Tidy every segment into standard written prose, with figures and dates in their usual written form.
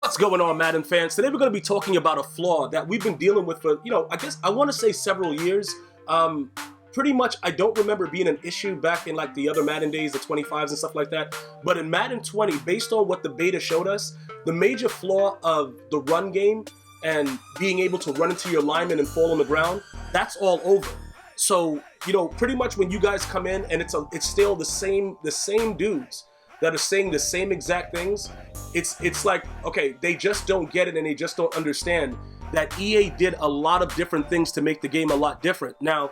What's going on, Madden fans? Today we're going to be talking about a flaw that we've been dealing with for, I guess I want to say several years. Pretty much, I don't remember being an issue back in like the other Madden days, the 25s and stuff like that. But in Madden 20, based on what the beta showed us, the major flaw of the run game and being able to run into your lineman and fall on the ground, that's all over. So, pretty much when you guys come in and it's still the same dudes that are saying the same exact things, it's like, okay, they just don't get it and they just don't understand that EA did a lot of different things to make the game a lot different. Now,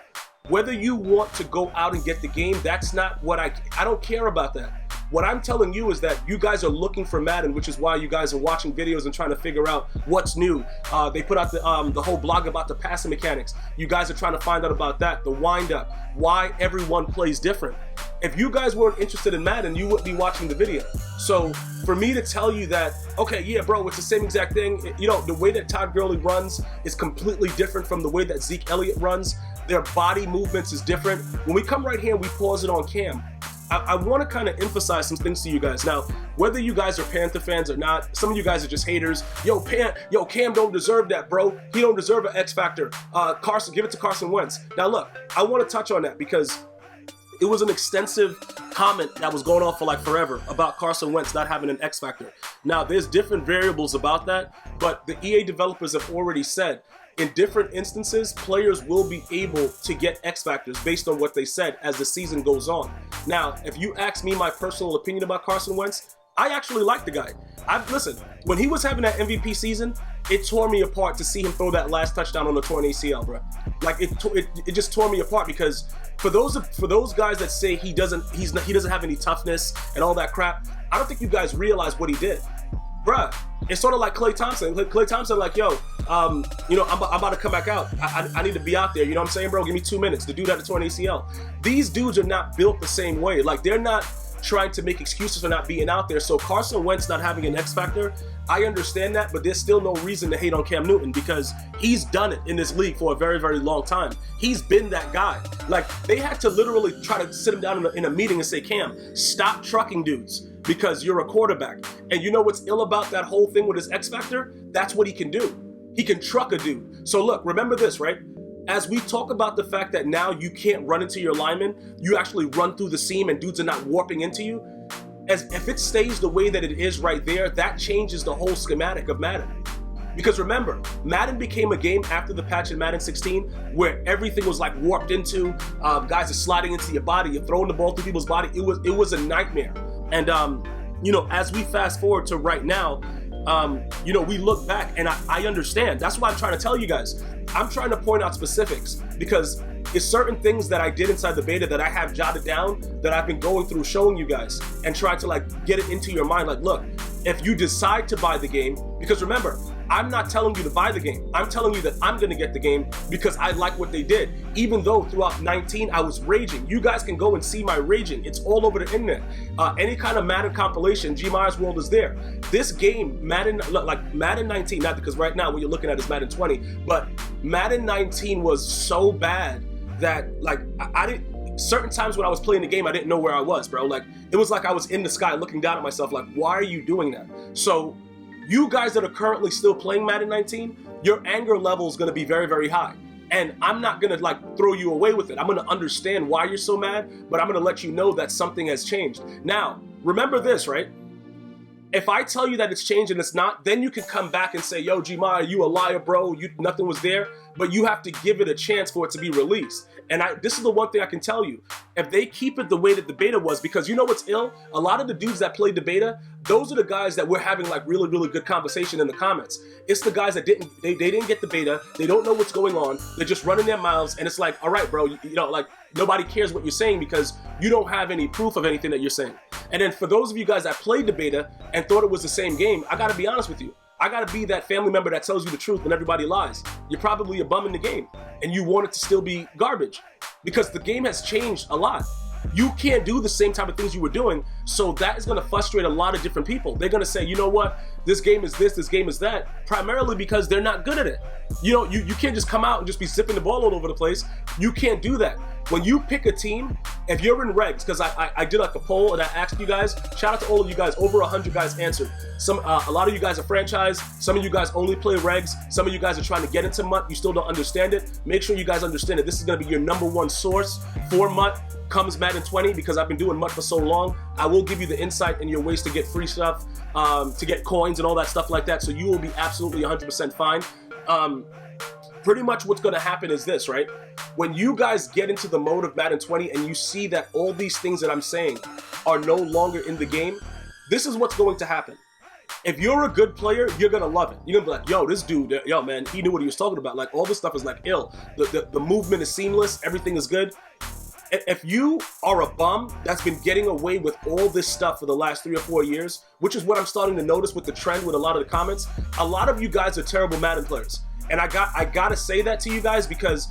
whether you want to go out and get the game, that's not what I don't care about that. What I'm telling you is that you guys are looking for Madden, which is why you guys are watching videos and trying to figure out what's new. They put out the whole blog about the passing mechanics. You guys are trying to find out about that, the wind-up, why everyone plays different. If you guys weren't interested in Madden, you wouldn't be watching the video. So for me to tell you that, okay, yeah, bro, it's the same exact thing. The way that Todd Gurley runs is completely different from the way that Zeke Elliott runs. Their body movements is different. When we come right here and we pause it on cam, I want to kind of emphasize some things to you guys. Now, whether you guys are Panther fans or not, some of you guys are just haters. Cam don't deserve that, bro. He don't deserve an X Factor. Carson, give it to Carson Wentz. Now, look, I want to touch on that because it was an extensive comment that was going on for like forever about Carson Wentz not having an X Factor. Now, there's different variables about that, but the EA developers have already said in different instances, players will be able to get X Factors based on what they said as the season goes on. Now, if you ask me my personal opinion about Carson Wentz, I actually like the guy. Listen, when he was having that MVP season, it tore me apart to see him throw that last touchdown on the torn ACL, bro. Like it just tore me apart because for those guys that say he doesn't have any toughness and all that crap, I don't think you guys realize what he did. Bruh, it's sort of like Klay Thompson. Klay Thompson, like, yo, I'm about to come back out. I need to be out there. You know what I'm saying, bro? Give me 2 minutes. The dude had the torn ACL. These dudes are not built the same way. Like, they're not trying to make excuses for not being out there. So Carson Wentz not having an X Factor, I understand that, but there's still no reason to hate on Cam Newton because he's done it in this league for a very, very long time. He's been that guy. Like, they had to literally try to sit him down in a meeting and say, Cam, stop trucking dudes because you're a quarterback. And you know what's ill about that whole thing with his X Factor? That's what he can do. He can truck a dude. So look, remember this, right? As we talk about the fact that now you can't run into your lineman, you actually run through the seam and dudes are not warping into you. As if it stays the way that it is right there, that changes the whole schematic of Madden. Because remember, Madden became a game after the patch in Madden 16 where everything was like warped into, guys are sliding into your body, you're throwing the ball through people's body. It was a nightmare. And as we fast forward to right now, we look back and I understand. That's why I'm trying to tell you guys. I'm trying to point out specifics because it's certain things that I did inside the beta that I have jotted down that I've been going through showing you guys and trying to like get it into your mind. Like, look, if you decide to buy the game, because remember, I'm not telling you to buy the game. I'm telling you that I'm going to get the game because I like what they did. Even though throughout 19, I was raging. You guys can go and see my raging. It's all over the internet. Any kind of Madden compilation, GmiasWorld is there. This game, Madden 19, not because right now what you're looking at is Madden 20, but Madden 19 was so bad that like I didn't, certain times when I was playing the game, I didn't know where I was, bro. Like it was like I was in the sky looking down at myself like, why are you doing that? So you guys that are currently still playing Madden 19, your anger level is going to be very, very high. And I'm not going to like throw you away with it. I'm going to understand why you're so mad, but I'm going to let you know that something has changed. Now, remember this, right? If I tell you that it's changed and it's not, then you can come back and say, yo, Gmia, you a liar, bro. Nothing was there. But you have to give it a chance for it to be released. And this is the one thing I can tell you. If they keep it the way that the beta was, because you know what's ill? A lot of the dudes that played the beta, those are the guys that we're having like really, really good conversation in the comments. It's the guys that didn't get the beta. They don't know what's going on. They're just running their mouths. And it's like, all right, bro, like nobody cares what you're saying because you don't have any proof of anything that you're saying. And then for those of you guys that played the beta and thought it was the same game, I got to be honest with you. I gotta be that family member that tells you the truth when everybody lies. You're probably a bum in the game and you want it to still be garbage because the game has changed a lot. you can't do the same type of things you were doing. So that is going to frustrate a lot of different people. They're going to say, you know what, this game is this game is that, primarily because they're not good at it. You know, you can't just come out and just be zipping the ball all over the place. You can't do that. When you pick a team, if you're in regs, because I did like a poll and I asked you guys, shout out to all of you guys, over 100 guys answered. A lot of you guys are franchise, some of you guys only play regs, some of you guys are trying to get into MUT, you still don't understand it. Make sure you guys understand it. This is going to be your #1 source for MUT comes Madden 20, because I've been doing MUT for so long. I will give you the insight and your ways to get free stuff, to get coins and all that stuff like that, so you will be absolutely 100% fine. Pretty much what's going to happen is this, right? When you guys get into the mode of Madden 20 and you see that all these things that I'm saying are no longer in the game, this is what's going to happen. If you're a good player, you're going to love it. You're going to be like, yo, this dude, yo, man, he knew what he was talking about. Like, all this stuff is like ill. The movement is seamless. Everything is good. If you are a bum that's been getting away with all this stuff for the last 3 or 4 years, which is what I'm starting to notice with the trend with a lot of the comments, a lot of you guys are terrible Madden players. And I gotta say that to you guys, because,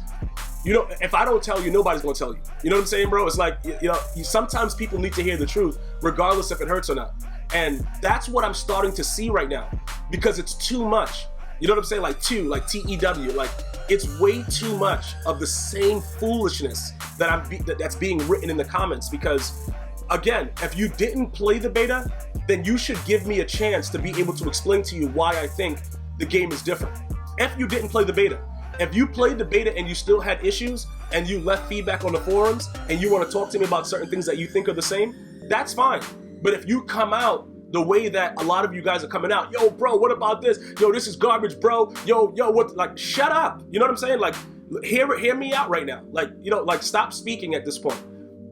you know, if I don't tell you, nobody's gonna tell you. You know what I'm saying, bro? It's like, you know, sometimes people need to hear the truth, regardless if it hurts or not. And that's what I'm starting to see right now, because it's too much. You know what I'm saying? Like T-E-W, like it's way too much of the same foolishness that's being written in the comments. Because again, if you didn't play the beta, then you should give me a chance to be able to explain to you why I think the game is different. If you didn't play the beta, if you played the beta and you still had issues and you left feedback on the forums and you want to talk to me about certain things that you think are the same, that's fine. But if you come out the way that a lot of you guys are coming out, yo, bro, what about this? Yo, this is garbage, bro. Yo, what? Like, shut up. You know what I'm saying? Like, hear me out right now. Like, you know, like, stop speaking at this point.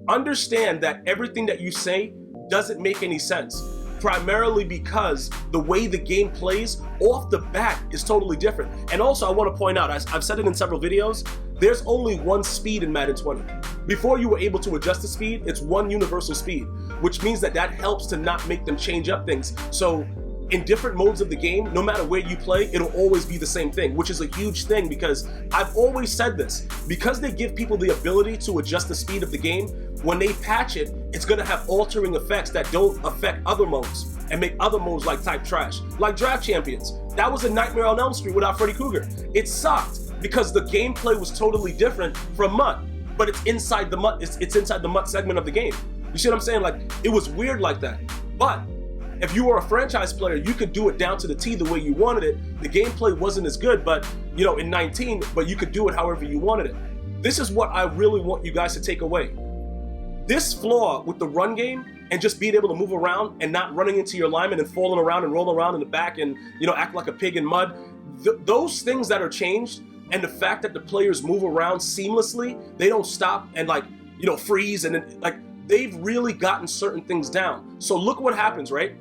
Understand that everything that you say doesn't make any sense, primarily because the way the game plays off the bat is totally different. And also, I want to point out, I've said it in several videos, there's only one speed in Madden 20. Before you were able to adjust the speed, it's one universal speed, which means that helps to not make them change up things. So in different modes of the game, no matter where you play, it'll always be the same thing, which is a huge thing, because I've always said this, because they give people the ability to adjust the speed of the game, when they patch it, it's gonna have altering effects that don't affect other modes and make other modes like type trash. Like Draft Champions, that was a Nightmare on Elm Street without Freddy Krueger. It sucked because the gameplay was totally different from MUT, but it's inside the MUT, it's inside the MUT segment of the game. You see what I'm saying? Like, it was weird like that. But if you were a franchise player, you could do it down to the T the way you wanted it. The gameplay wasn't as good, but, you know, in 19, but you could do it however you wanted it. This is what I really want you guys to take away. This flaw with the run game and just being able to move around and not running into your lineman and falling around and rolling around in the back and, you know, act like a pig in mud, those things that are changed, and the fact that the players move around seamlessly, they don't stop and, like, you know, freeze, and then, like, they've really gotten certain things down. So look what happens, right?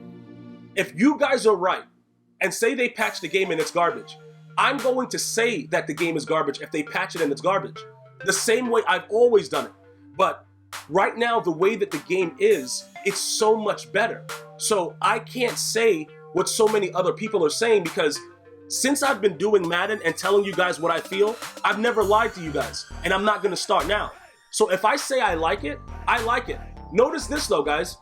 If you guys are right and say they patch the game and it's garbage, I'm going to say that the game is garbage if they patch it and it's garbage. The same way I've always done it. But right now, the way that the game is, it's so much better. So I can't say what so many other people are saying, because since I've been doing Madden and telling you guys what I feel, I've never lied to you guys, and I'm not gonna start now. So if I say I like it, I like it. Notice this though, guys.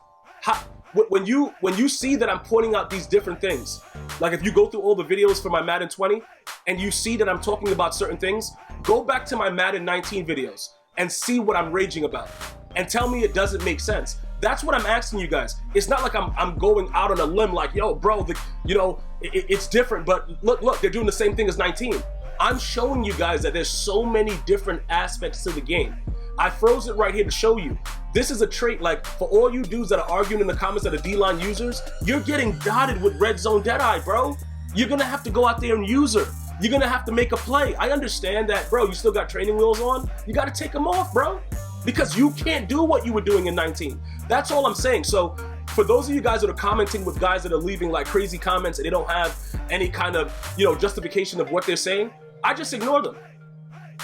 When you see that I'm pointing out these different things, like if you go through all the videos for my Madden 20 and you see that I'm talking about certain things, go back to my Madden 19 videos and see what I'm raging about, and tell me it doesn't make sense. That's what I'm asking you guys. It's not like I'm going out on a limb like, yo, bro, you know, it's different, but look, they're doing the same thing as 19. I'm showing you guys that there's so many different aspects to the game. I froze it right here to show you. This is a trait, like, for all you dudes that are arguing in the comments that are D-line users, you're getting dotted with red zone Deadeye, bro. You're gonna have to go out there and use her. You're gonna have to make a play. I understand that, bro, you still got training wheels on. You gotta take them off, bro, because you can't do what you were doing in 19. That's all I'm saying. So for those of you guys that are commenting with guys that are leaving like crazy comments and they don't have any kind of, you know, justification of what they're saying, I just ignore them.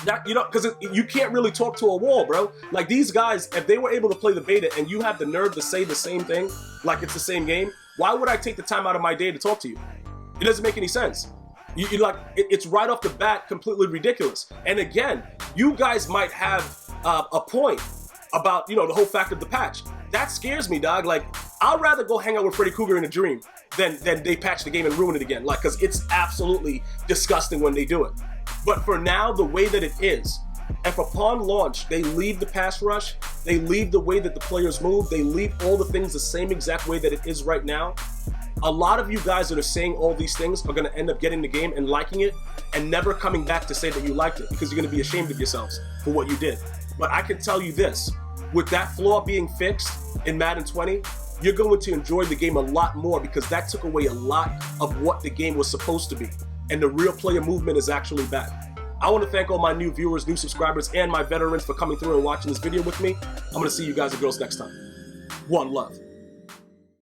That, you know, because you can't really talk to a wall, bro. Like, these guys, if they were able to play the beta and you have the nerve to say the same thing, like it's the same game, why would I take the time out of my day to talk to you? It doesn't make any sense. You like, it's right off the bat completely ridiculous. And again, you guys might have a point about, you know, the whole fact of the patch. That scares me, dog. Like, I'd rather go hang out with Freddy Krueger in a dream than they patch the game and ruin it again. Like, because it's absolutely disgusting when they do it. But for now, the way that it is, if upon launch they leave the pass rush, they leave the way that the players move, they leave all the things the same exact way that it is right now, a lot of you guys that are saying all these things are going to end up getting the game and liking it and never coming back to say that you liked it, because you're going to be ashamed of yourselves for what you did. But I can tell you this, with that flaw being fixed in Madden 20, you're going to enjoy the game a lot more, because that took away a lot of what the game was supposed to be. And the real player movement is actually back. I want to thank all my new viewers, new subscribers, and my veterans for coming through and watching this video with me. I'm going to see you guys and girls next time. One love.